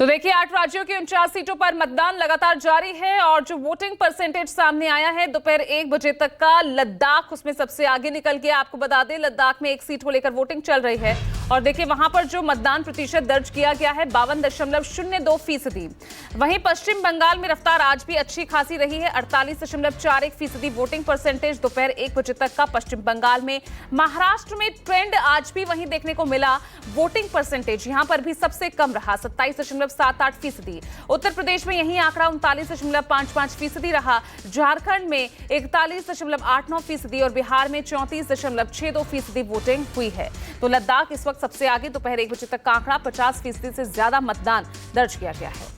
तो देखिए 8 राज्यों की 49 सीटों पर मतदान लगातार जारी है और जो वोटिंग परसेंटेज सामने आया है दोपहर 1 बजे तक का, लद्दाख उसमें सबसे आगे निकल गया। आपको बता दें लद्दाख में एक सीट को लेकर वोटिंग चल रही है और देखिए वहां पर जो मतदान प्रतिशत दर्ज किया गया है 52.02%। वहीं पश्चिम बंगाल में रफ्तार आज भी अच्छी खासी रही है, 48.41% वोटिंग परसेंटेज दोपहर 1 बजे तक का पश्चिम बंगाल में। महाराष्ट्र में ट्रेंड आज भी वहीं देखने को मिला, वोटिंग परसेंटेज यहां पर भी सबसे कम रहा, 27.78%। उत्तर प्रदेश में यही आंकड़ा 39.55% रहा, झारखंड में 41.89% और बिहार में 34.62% वोटिंग हुई है। तो लद्दाख इस वक्त सबसे आगे, दोपहर 1 बजे तक का आंकड़ा 50% से ज्यादा मतदान दर्ज किया गया है।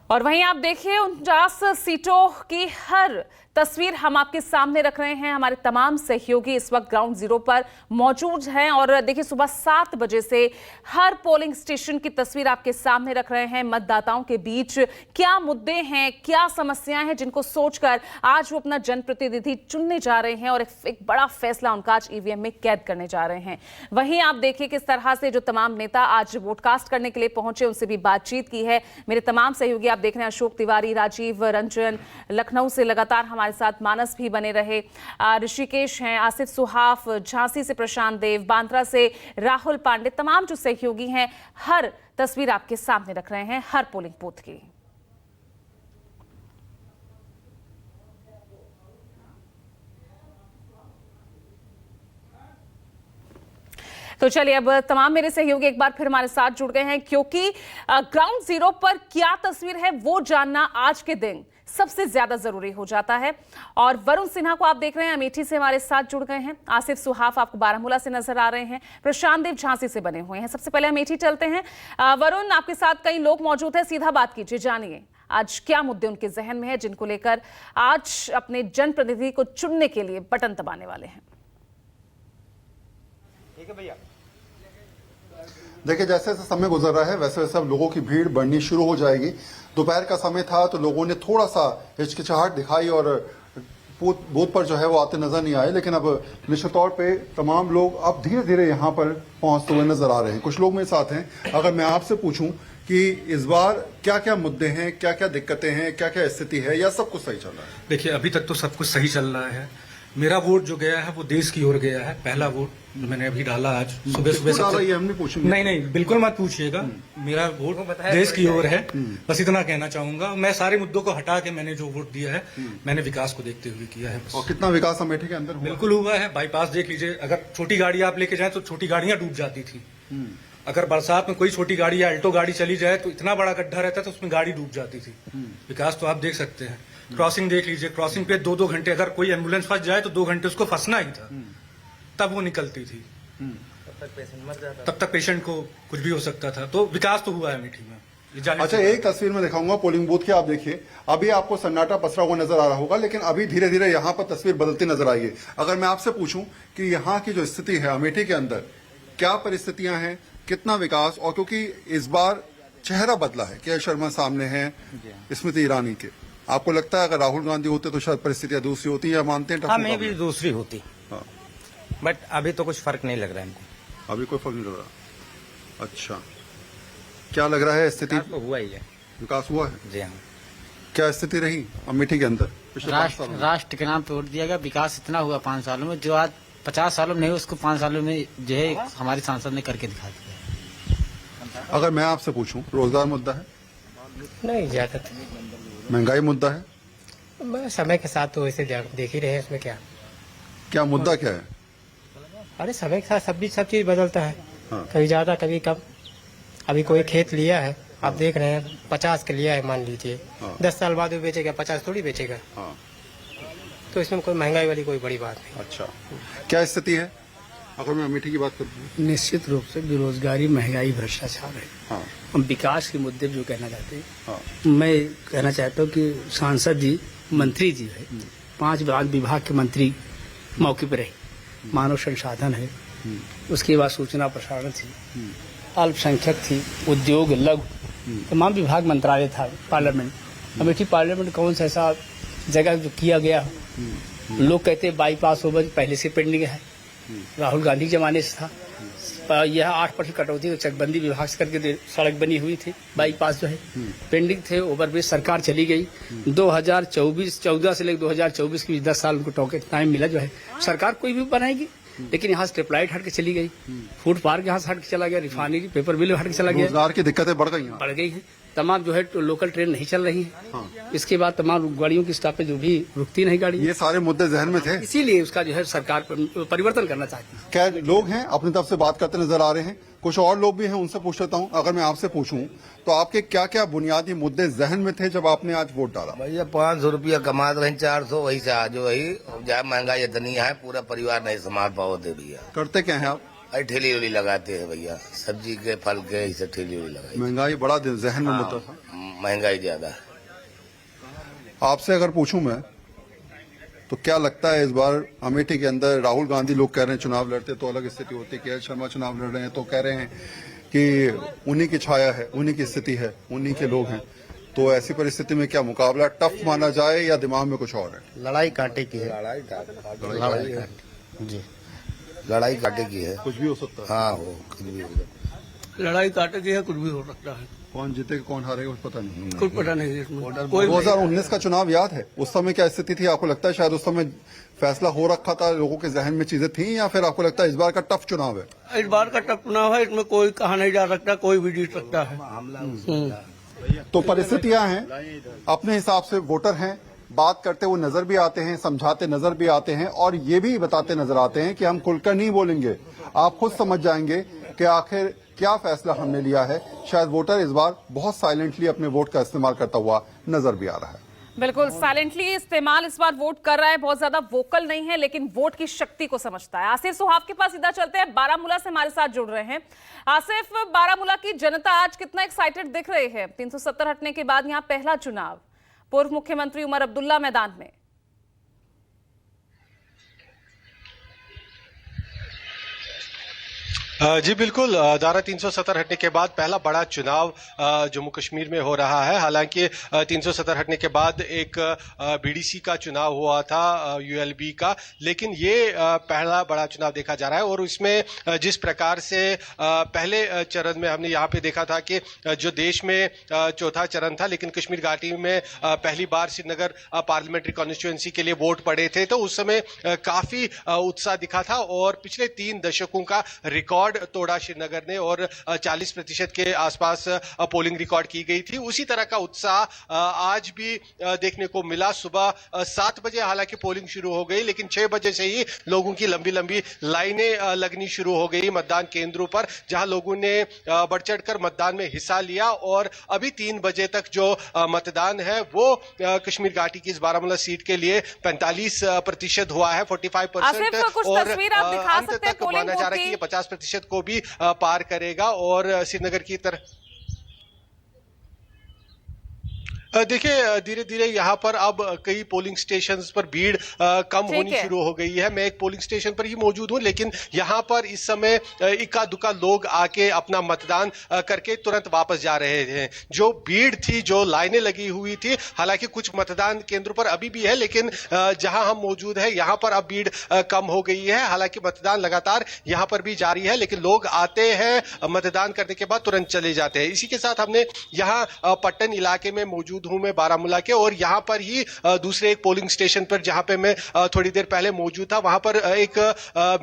और वहीं आप देखिए 49 सीटों की हर तस्वीर हम आपके सामने रख रहे हैं। हमारे तमाम सहयोगी इस वक्त ग्राउंड जीरो पर मौजूद हैं और देखिए सुबह 7 बजे से हर पोलिंग स्टेशन की तस्वीर आपके सामने रख रहे हैं। मतदाताओं के बीच क्या मुद्दे हैं, क्या समस्याएं हैं जिनको सोचकर आज वो अपना जनप्रतिनिधि चुनने जा रहे हैं और एक बड़ा फैसला उनका आज ईवीएम में कैद करने जा रहे हैं। वहीं आप देखिए किस तरह से जो तमाम नेता आज वोटकास्ट करने के लिए पहुंचे, उनसे भी बातचीत की है। मेरे तमाम सहयोगी आप देख रहे हैं, अशोक तिवारी, राजीव रंजन, लखनऊ से लगातार हमारे साथ मानस भी बने रहे, ऋषिकेश हैं, आसिफ सुहाफ, झांसी से प्रशांत देव, बांद्रा से राहुल पांडे, तमाम जो सहयोगी हैं हर तस्वीर आपके सामने रख रहे हैं हर पोलिंग बूथ की। तो चलिए अब तमाम मेरे सहयोगी एक बार फिर हमारे साथ जुड़ गए हैं, क्योंकि ग्राउंड जीरो पर क्या तस्वीर है वो जानना आज के दिन सबसे ज्यादा जरूरी हो जाता है। और वरुण सिन्हा को आप देख रहे हैं, अमेठी से हमारे साथ जुड़ गए हैं, आसिफ सुहाफ आपको बारामूला से नजर आ रहे हैं, प्रशांत देव झांसी से बने हुए हैं। सबसे पहले अमेठी चलते हैं। वरुण, आपके साथ कई लोग मौजूद हैं, सीधा बात कीजिए, जानिए आज क्या मुद्दे उनके जहन में है जिनको लेकर आज अपने जनप्रतिनिधि को चुनने के लिए बटन दबाने वाले हैं। ठीक है भैया। देखिए जैसे जैसे समय गुजर रहा है वैसे वैसे अब लोगों की भीड़ बढ़नी शुरू हो जाएगी। दोपहर का समय था तो लोगों ने थोड़ा सा हिचकिचाहट दिखाई और बूथ पर जो है वो आते नजर नहीं आए, लेकिन अब निश्चित तौर पे तमाम लोग अब धीरे धीरे यहाँ पर पहुंचते हुए नजर आ रहे हैं। कुछ लोग मेरे साथ हैं। अगर मैं आपसे पूछूं कि इस बार क्या क्या मुद्दे हैं, क्या क्या दिक्कतें हैं, क्या क्या स्थिति है, या सब कुछ सही चल रहा है? देखिए अभी तक तो सब कुछ सही चल रहा है। मेरा वोट जो गया है वो देश की ओर गया है। पहला वोट जो मैंने अभी डाला आज सुबह सुबह ये हम नहीं पूछेंगे। नहीं बिल्कुल मत पूछिएगा। मेरा वोट देश की ओर है, बस इतना कहना चाहूंगा। मैं सारे मुद्दों को हटा के मैंने जो वोट दिया है मैंने विकास को देखते हुए किया है। और कितना विकास अमेठी के अंदर हुआ? बिल्कुल हुआ है। बाईपास देख लीजिए, अगर छोटी गाड़ी आप लेके जाए तो छोटी गाड़ियां डूब जाती थी। अगर बरसात में कोई छोटी गाड़ी या अल्टो गाड़ी चली जाए तो इतना बड़ा गड्ढा रहता तो उसमें गाड़ी डूब जाती थी। विकास तो आप देख सकते हैं। क्रॉसिंग देख लीजिए, क्रॉसिंग पे 2-2 घंटे, अगर कोई एम्बुलेंस फंस जाए तो 2 घंटे उसको फंसना ही था, तब वो निकलती थी। तब तक पेशेंट को कुछ भी हो सकता था। तो विकास तो हुआ है अमेठी में। अच्छा, एक तस्वीर में दिखाऊंगा पोलिंग बूथ की, आप देखिए अभी आपको सन्नाटा पसरा हुआ नजर आ रहा होगा, लेकिन अभी धीरे धीरे यहाँ पर तस्वीर बदलती नजर आई है। अगर मैं आपसे पूछूं कि यहाँ की जो स्थिति है अमेठी के अंदर, क्या परिस्थितियां हैं, कितना विकास, और क्योंकि इस बार चेहरा बदला है, के शर्मा सामने है स्मृति ईरानी के, आपको लगता है अगर राहुल गांधी होते तो शायद परिस्थितियां दूसरी होती या मानते हैं? हमें भी दूसरी होती, बट अभी तो कुछ फर्क नहीं लग रहा है हमको। अभी कोई फर्क नहीं लग रहा। अच्छा, क्या लग रहा है स्थिति? तो हुआ ही है, विकास हुआ है जी हाँ। क्या स्थिति रही अमेठी के अंदर पिछले 5 सालों में? राष्ट्र के नाम पे वोट दिया गया, विकास इतना हुआ 5 सालों में जो आज 50 सालों में नहीं, उसको 5 सालों में जो है हमारे सांसद ने करके दिखा दिया। अगर मैं आपसे पूछूं, रोजगार मुद्दा है? नहीं ज्यादा। महंगाई मुद्दा है? समय के साथ तो वैसे देख ही रहे हैं, इसमें क्या क्या मुद्दा क्या है? अरे समय के साथ सब चीज बदलता है। हाँ। कभी ज्यादा कभी कम। अभी कोई खेत लिया है, आप देख रहे हैं 50 के लिया है मान लीजिए, 10 साल बाद वो बेचेगा, 50 थोड़ी बेचेगा। हाँ। तो इसमें कोई महंगाई वाली कोई बड़ी बात नहीं। अच्छा, क्या स्थिति है अगर मैं अमेठी की बात करूँ? निश्चित रूप से बेरोजगारी, महंगाई, भ्रष्टाचार है। हाँ। हम विकास के मुद्दे जो कहना चाहते हैं, हाँ। मैं कहना चाहता हूँ कि सांसद जी, मंत्री जी है, 5 विभाग के मंत्री मौके पर रहे, मानव संसाधन है, उसके बाद सूचना प्रसारण थी, अल्पसंख्यक थी, उद्योग, लघु, तमाम विभाग मंत्रालय था, पार्लियामेंट। अमेठी पार्लियामेंट कौन सा ऐसा जगह जो किया गया, लोग कहते हैं बाईपास ओवर पहले से पेंडिंग है, राहुल गांधी जमाने से था, यह 8% कटौती तो चकबंदी विभाग से करके सड़क बनी हुई थी, बाईपास जो है पेंडिंग थे, ओवरब्रिज सरकार चली गई। 2014 से लेकर 2024 की 10 साल उनको टाइम मिला जो है, सरकार कोई भी बनाएगी, लेकिन यहाँ से ट्रिप लाइट हट के चली गई, फूड पार्क यहाँ से हट के चला गया, रिफाइनरी पेपर मिल हट के चला गया, रोजगार की दिक्कतें बढ़ गई हैं। बढ़ गई है। तमाम जो है लोकल ट्रेन नहीं चल रही है। इसके बाद तमाम गाड़ियों की स्टॉपेज जो भी रुकती नहीं गाड़ी, ये सारे मुद्दे जहन में थे, इसीलिए उसका जो है सरकार परिवर्तन करना चाहती है। क्या लोग हैं अपनी तरफ से बात करते नजर आ रहे हैं, कुछ और लोग भी हैं, उनसे पूछ लेता हूं। अगर मैं आपसे पूछूं तो आपके क्या क्या बुनियादी मुद्दे जहन में थे जब आपने आज वोट डाला? भैया 500 रुपया कमा रहे हैं, 400 वही से आज वही, जहाँ महंगाई इतनी है पूरा परिवार नहीं संभाल पाओगे भैया। करते क्या हैं आप? अरे ठेली उली लगाते हैं भैया, सब्जी के फल के ऐसे ठेली उली लगाई। महंगाई बड़ा जहन में मुद्दा था, महंगाई ज्यादा है। आपसे अगर पूछूं मैं तो क्या लगता है इस बार अमेठी के अंदर राहुल गांधी, लोग कह रहे हैं चुनाव लड़ते तो अलग स्थिति होती, के एल शर्मा चुनाव लड़ रहे हैं तो कह रहे हैं कि उन्हीं की छाया है, उन्हीं की स्थिति है, उन्हीं के लोग हैं, तो ऐसी परिस्थिति में क्या मुकाबला टफ माना जाए या दिमाग में कुछ और है? लड़ाई कांटे की है, जी लड़ाई काटे की है, कुछ भी हो सकता है। हाँ हो कुछ भी हो सकता है। लड़ाई काटे की है, कुछ भी हो सकता है, कौन जीतेगा कौन हारेगा कुछ पता नहीं। कुछ पता नहीं इसमें। 2019 का चुनाव याद है, उस समय क्या स्थिति थी? आपको लगता है शायद उस समय फैसला हो रखा था, लोगों के जहन में चीजें थी, या फिर आपको लगता है इस बार का टफ चुनाव है? इस बार का टफ चुनाव है, इसमें कोई कहा नहीं जा सकता, कोई भी जीत सकता है। तो परिस्थितियां हैं, अपने हिसाब से वोटर हैं, बात करते हुए नजर भी आते हैं, समझाते नजर भी आते हैं, और ये भी बताते नजर आते हैं कि हम खुलकर नहीं बोलेंगे, आप खुद समझ जाएंगे कि आखिर क्या फैसला हमने लिया है। शायद वोटर इस बार बहुत साइलेंटली अपने वोट का इस्तेमाल करता हुआ नजर भी आ रहा है। बिल्कुल साइलेंटली इस्तेमाल इस बार वोट कर रहा है, बहुत ज्यादा वोकल नहीं है, लेकिन वोट की शक्ति को समझता है। आसिफ सुहाग के पास सीधा चलते हैं, बारामूला से हमारे साथ जुड़ रहे हैं। आसिफ, बारामूला की जनता आज कितना एक्साइटेड दिख रही है? 370 हटने के बाद यहाँ पहला चुनाव, पूर्व मुख्यमंत्री उमर अब्दुल्ला मैदान में। जी बिल्कुल, धारा 370 हटने के बाद पहला बड़ा चुनाव जम्मू कश्मीर में हो रहा है। हालांकि 370 हटने के बाद एक बीडीसी का चुनाव हुआ था, यूएलबी का, लेकिन ये पहला बड़ा चुनाव देखा जा रहा है। और इसमें जिस प्रकार से पहले चरण में हमने यहाँ पे देखा था कि जो देश में चौथा चरण था, लेकिन कश्मीर घाटी में पहली बार श्रीनगर पार्लियामेंट्री कॉन्स्टिट्यूएंसी के लिए वोट पड़े थे, तो उस समय काफी उत्साह दिखा था और पिछले 3 दशकों का रिकॉर्ड तोड़ा श्रीनगर ने और 40% के आसपास पोलिंग रिकॉर्ड की गई थी। उसी तरह का उत्साह आज भी देखने को मिला। सुबह 7 बजे हालांकि पोलिंग शुरू हो गई, लेकिन 6 बजे से ही लोगों की लंबी लंबी लाइनें लगनी शुरू हो गई मतदान केंद्रों पर, जहां लोगों ने बढ़ चढ़कर मतदान में हिस्सा लिया। और अभी 3 बजे तक जो मतदान है वो कश्मीर घाटी की इस बारामूला सीट के लिए 45% हुआ है, 45%, और अंत तक माना जा रहा है कि ये 50% को भी पार करेगा और श्रीनगर की तरफ। देखिए धीरे धीरे यहाँ पर अब कई पोलिंग स्टेशंस पर भीड़ कम होनी शुरू हो गई है। मैं एक पोलिंग स्टेशन पर ही मौजूद हूँ, लेकिन यहाँ पर इस समय इक्का दुक्का लोग आके अपना मतदान करके तुरंत वापस जा रहे हैं। जो भीड़ थी, जो लाइनें लगी हुई थी, हालांकि कुछ मतदान केंद्रों पर अभी भी है, लेकिन जहां हम मौजूद है यहाँ पर अब भीड़ कम हो गई है। हालांकि मतदान लगातार यहाँ पर भी जारी है, लेकिन लोग आते हैं, मतदान करने के बाद तुरंत चले जाते हैं। इसी के साथ हमने यहाँ पट्टन इलाके में मौजूद हूं मैं, बारामूला के, और यहां पर ही दूसरे एक पोलिंग स्टेशन पर जहां पे मैं थोड़ी देर पहले मौजूद था, वहां पर एक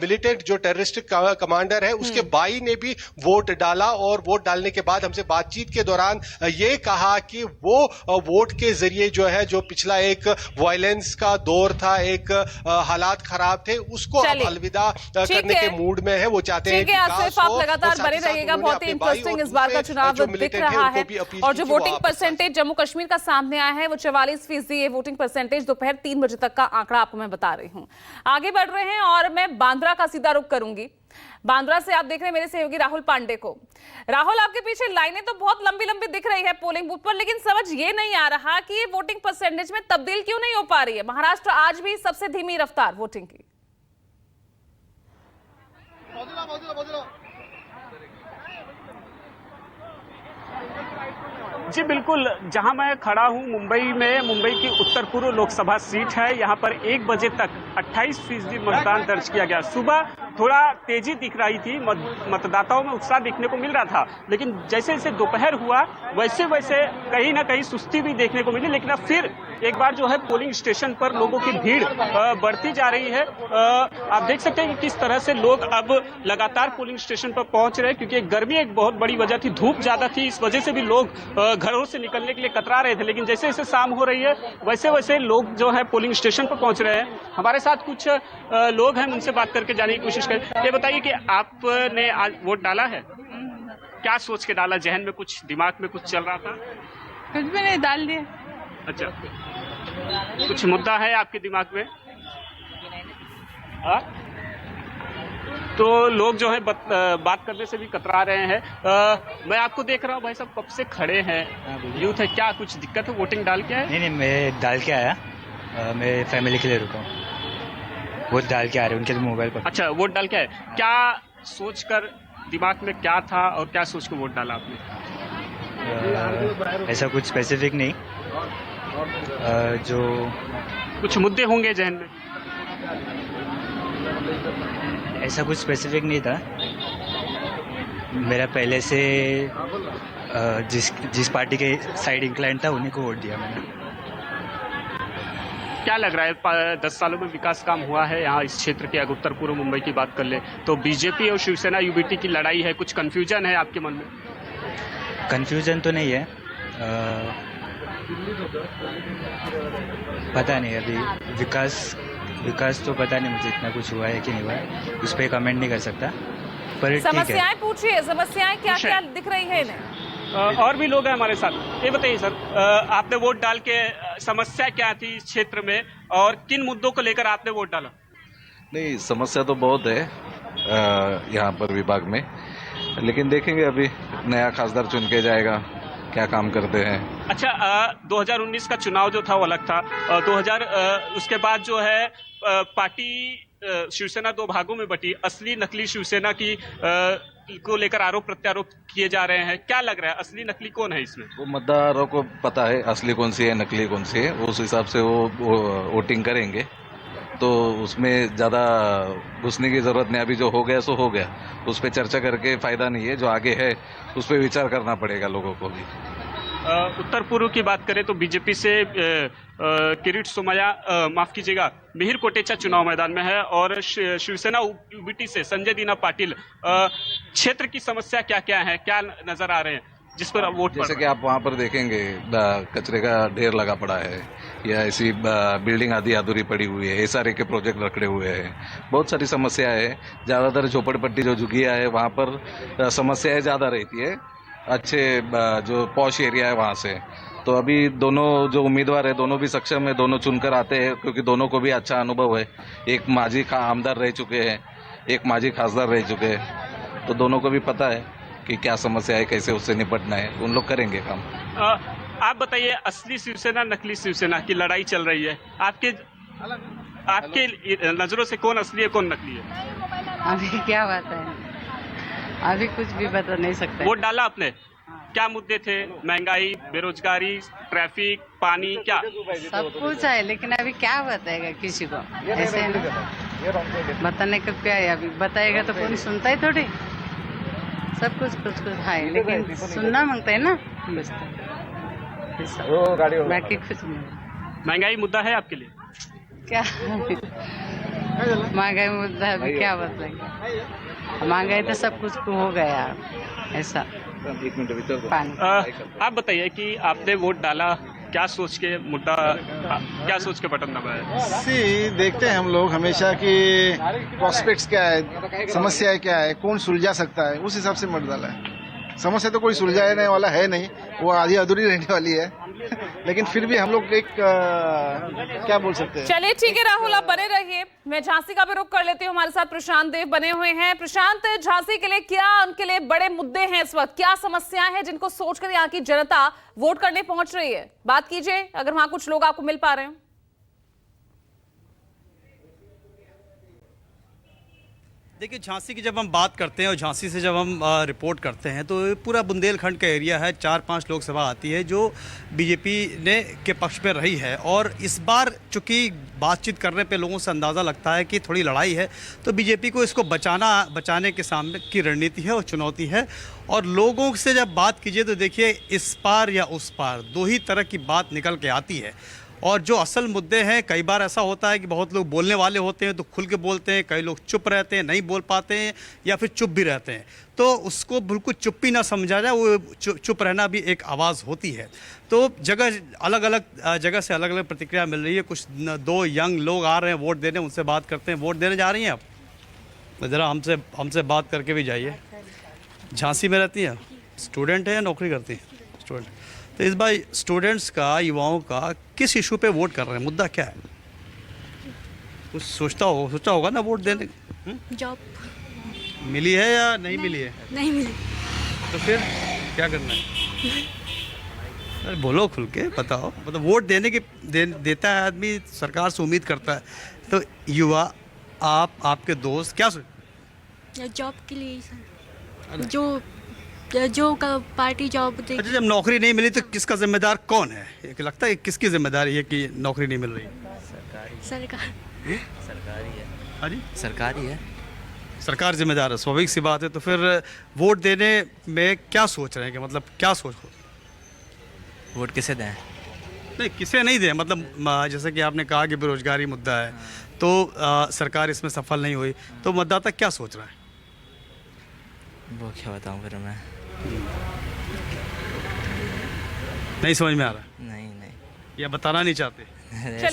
मिलिटेंट जो टेररिस्ट कमांडर है उसके भाई ने भी वोट डाला। और वोट डालने के बाद हमसे बातचीत के दौरान ये कहा कि वो वोट के जरिए जो है, जो पिछला एक वायलेंस का दौर था, एक हालात खराब थे, उसको अब अलविदा करने के मूड में है। वो चाहते हैं आसिफ, आप लगातार बने रहिएगा, बहुत ही इंटरेस्टिंग इस बार का चुनाव दिख रहा है। और जो वोटिंग परसेंटेज जम्मू कश्मीर का सामने आया है वो 44% ये वोटिंग परसेंटेज दोपहर 3 बजे तक का आंकड़ा आपको मैं बता रही हूं। आगे बढ़ रहे हैं और मैं बांद्रा का सीधा रुख करूंगी। बांद्रा से आप देख रहे हैं मेरे सहयोगी राहुल पांडे को। राहुल, आपके पीछे लाइनें तो बहुत लंबी लंबी दिख रही है पोलिंग बूथ पर, लेकिन समझ ये नहीं आ रहा कि ये वोटिंग परसेंटेज में तब्दील क्यों नहीं हो पा रही है। महाराष्ट्र आज भी सबसे धीमी रफ्तार वोटिंग की। जी बिल्कुल, जहां मैं खड़ा हूं मुंबई में, मुंबई की उत्तर पूर्व लोकसभा सीट है। यहां पर 1 बजे तक 28% मतदान दर्ज किया गया। सुबह थोड़ा तेजी दिख रही थी, मतदाताओं में उत्साह देखने को मिल रहा था, लेकिन जैसे जैसे दोपहर हुआ वैसे वैसे कहीं ना कहीं सुस्ती भी देखने को मिली। लेकिन अब फिर एक बार जो है पोलिंग स्टेशन पर लोगों की भीड़ बढ़ती जा रही है। आप देख सकते हैं कि किस तरह से लोग अब लगातार पोलिंग स्टेशन पर पहुंच रहे हैं, क्योंकि गर्मी एक बहुत बड़ी वजह थी, धूप ज्यादा थी, इस वजह से भी लोग घरों से निकलने के लिए कतरा रहे थे। लेकिन जैसे जैसे शाम हो रही है वैसे वैसे लोग जो है पोलिंग स्टेशन पर पहुंच रहे हैं। हमारे साथ कुछ लोग हैं, उनसे बात करके जाने की कोशिश करें। ये बताइए कि आपने आज वोट डाला है, क्या सोच के डाला? जहन में कुछ, दिमाग में कुछ चल रहा था? कुछ भी नहीं, डाल दिए। अच्छा, कुछ मुद्दा है आपके दिमाग में? हाँ? तो लोग जो है बात करने से भी कतरा रहे हैं। मैं आपको देख रहा हूँ, भाई साहब कब से खड़े हैं, यूथ है, क्या कुछ दिक्कत है? वोटिंग डाल के आए? नहीं, मैं डाल के आया, मैं फैमिली के लिए रुका हूँ, वोट डाल के आ रहे उनके मोबाइल पर। अच्छा, वोट डाल के आए। क्या सोच कर, दिमाग में क्या था और क्या सोच कर वोट डाला आपने? ऐसा कुछ स्पेसिफिक नहीं, जो कुछ मुद्दे होंगे जहन में? ऐसा कुछ स्पेसिफिक नहीं था। मेरा पहले से जिस पार्टी के साइड इंक्लाइन था उन्हीं को वोट दिया मैंने। क्या लग रहा है, 10 सालों में विकास काम हुआ है यहाँ इस क्षेत्र के? अगर उत्तर पूर्व मुंबई की बात कर ले तो बीजेपी और शिवसेना यूबीटी की लड़ाई है, कुछ कंफ्यूजन है आपके मन में? कंफ्यूजन तो नहीं है, पता नहीं अभी विकास तो पता नहीं मुझे इतना कुछ हुआ है कि नहीं हुआ है, उस पर कमेंट नहीं कर सकता। पर समस्याएं पूछिए, समस्याएं क्या क्या दिख रही है इन्हें? और भी लोग हैं हमारे साथ। ये बताइए सर, आपने वोट डाल के समस्या क्या थी इस क्षेत्र में और किन मुद्दों को लेकर आपने वोट डाला? नहीं, समस्या तो बहुत है यहाँ पर विभाग में, लेकिन देखेंगे अभी नया खासदार चुन के जाएगा, क्या काम करते हैं। अच्छा, 2019 का चुनाव जो था वो अलग था। 2000 उसके बाद जो है पार्टी शिवसेना 2 भागों में बटी, असली नकली शिवसेना की को लेकर आरोप प्रत्यारोप किए जा रहे हैं। क्या लग रहा है, असली नकली कौन है इसमें? वो मतदारों को पता है असली कौन सी है, नकली कौन सी है, उस हिसाब से वो वोटिंग करेंगे, तो उसमें ज़्यादा घुसने की जरूरत नहीं। अभी जो हो गया सो हो गया, उस पर चर्चा करके फायदा नहीं है, जो आगे है उस पर विचार करना पड़ेगा लोगों को भी। उत्तर पूर्व की बात करें तो बीजेपी से किरीट सोमैया, माफ कीजिएगा, मिहिर कोटेचा चुनाव मैदान में है और शिवसेना यूबीटी से संजय दीना पाटिल। क्षेत्र की समस्या क्या क्या है, क्या नजर आ रहे हैं जिस पर वोट? जैसे कि आप वहाँ पर देखेंगे कचरे का ढेर लगा पड़ा है, या ऐसी बिल्डिंग आधी अधूरी पड़ी हुई है, SRA के प्रोजेक्ट रखड़े हुए हैं, बहुत सारी समस्या है। ज़्यादातर झोपड़पट्टी जो झुग्गियाँ है वहाँ पर समस्याएं ज़्यादा रहती है, अच्छे जो पॉश एरिया है वहाँ से। तो अभी दोनों जो उम्मीदवार है दोनों भी सक्षम है, दोनों चुनकर आते हैं, क्योंकि दोनों को भी अच्छा अनुभव है। एक माजी आमदार रह चुके हैं, एक माजी खासदार रह चुके हैं, तो दोनों को भी पता है कि क्या समस्या है, कैसे उससे निपटना है, उन लोग करेंगे काम। आप बताइए, असली शिवसेना नकली शिवसेना की लड़ाई चल रही है, आपके नजरों से कौन असली है कौन नकली है? अभी क्या बात है, अभी कुछ भी बता नहीं सकते। वोट डाला आपने, क्या मुद्दे थे? महंगाई, बेरोजगारी, ट्रैफिक, पानी, क्या? सब कुछ है, लेकिन अभी क्या बताएगा किसी को, ऐसे ना बताने का क्या है? अभी बताएगा तो कौन सुनता है थोड़ी। सब कुछ है, लेकिन सुनना मांगता है ना, बाकी कुछ नहीं। महंगाई मुद्दा है आपके लिए? क्या महंगाई मुद्दा है, अभी क्या बताएंगे? महंगाई तो सब कुछ को हो गया ऐसा। आप बताइए कि आपने वोट डाला, क्या सोच के मुद्दा, क्या सोच के बटन दबाया? देखते हैं हम लोग हमेशा कि प्रोस्पेक्ट्स क्या है, समस्याएं क्या है, कौन सुलझा सकता है, उस हिसाब से वोट डाला है। समस्या तो कोई सुलझाने वाला है नहीं, वो आधी अधूरी रहने वाली है, लेकिन फिर भी हम लोग एक क्या बोल सकते हैं। चलिए ठीक है राहुल, आप बने रहिए, मैं झांसी का भी रुख कर लेती हूँ। हमारे साथ प्रशांत देव बने हुए हैं। प्रशांत, झांसी के लिए क्या उनके लिए बड़े मुद्दे हैं इस वक्त, क्या समस्याएं हैं जिनको सोचकर यहाँ की जनता वोट करने पहुंच रही है? बात कीजिए, अगर वहां कुछ लोग आपको मिल पा रहे हो। देखिए, झांसी की जब हम बात करते हैं और झांसी से जब हम रिपोर्ट करते हैं तो पूरा बुंदेलखंड का एरिया है, 4-5 लोकसभा आती है जो बीजेपी ने के पक्ष में रही है। और इस बार चूँकि बातचीत करने पे लोगों से अंदाज़ा लगता है कि थोड़ी लड़ाई है, तो बीजेपी को इसको बचाने के सामने की रणनीति है और चुनौती है। और लोगों से जब बात कीजिए तो देखिए, इस पार या उस पार दो ही तरह की बात निकल के आती है। और जो असल मुद्दे हैं, कई बार ऐसा होता है कि बहुत लोग बोलने वाले होते हैं तो खुल के बोलते हैं, कई लोग चुप रहते हैं, नहीं बोल पाते हैं या फिर चुप भी रहते हैं। तो उसको बिल्कुल चुप्पी ना समझा जाए, वो चुप रहना भी एक आवाज़ होती है। तो अलग अलग जगह से अलग अलग प्रतिक्रिया मिल रही है। कुछ 2 यंग लोग आ रहे हैं वोट देने, उनसे बात करते हैं। वोट देने जा रही हैं आप? ज़रा हमसे बात करके भी जाइए। झांसी में रहती हैं, स्टूडेंट है या नौकरी करती हैं? स्टूडेंट। तो इस बार स्टूडेंट्स का, युवाओं का किस इशू पे वोट कर रहे हैं? मुद्दा क्या है? कुछ सोचा होगा ना वोट देने। जॉब मिली है या नहीं मिली है? नहीं मिली। तो फिर क्या करना है? अरे बोलो खुल के, बताओ। मतलब वोट देता है आदमी, सरकार से उम्मीद करता है। तो युवा, आपके दोस्त क्या जॉब के लिए सर, जो पार्टी जॉब देगी। अच्छा, जब नौकरी नहीं मिली तो किसका जिम्मेदार कौन है? एक लगता है किसकी जिम्मेदारी है कि नौकरी नहीं मिल रही? सरकार। सरकारी है। हाँ जी, सरकारी है। सरकार जिम्मेदार है, स्वाभाविक सी बात है। तो फिर वोट देने में क्या सोच रहे हैं कि मतलब क्या सोच? वोट किसे दें? नहीं, किसे नहीं दें, मतलब जैसे कि आपने कहा कि बेरोजगारी मुद्दा है, तो सरकार इसमें सफल नहीं हुई, तो मतदाता क्या सोच रहा है? वो क्या बताऊं फिर मैं। नहीं समझ में आ रहा? नहीं। या बताना नहीं चाहते?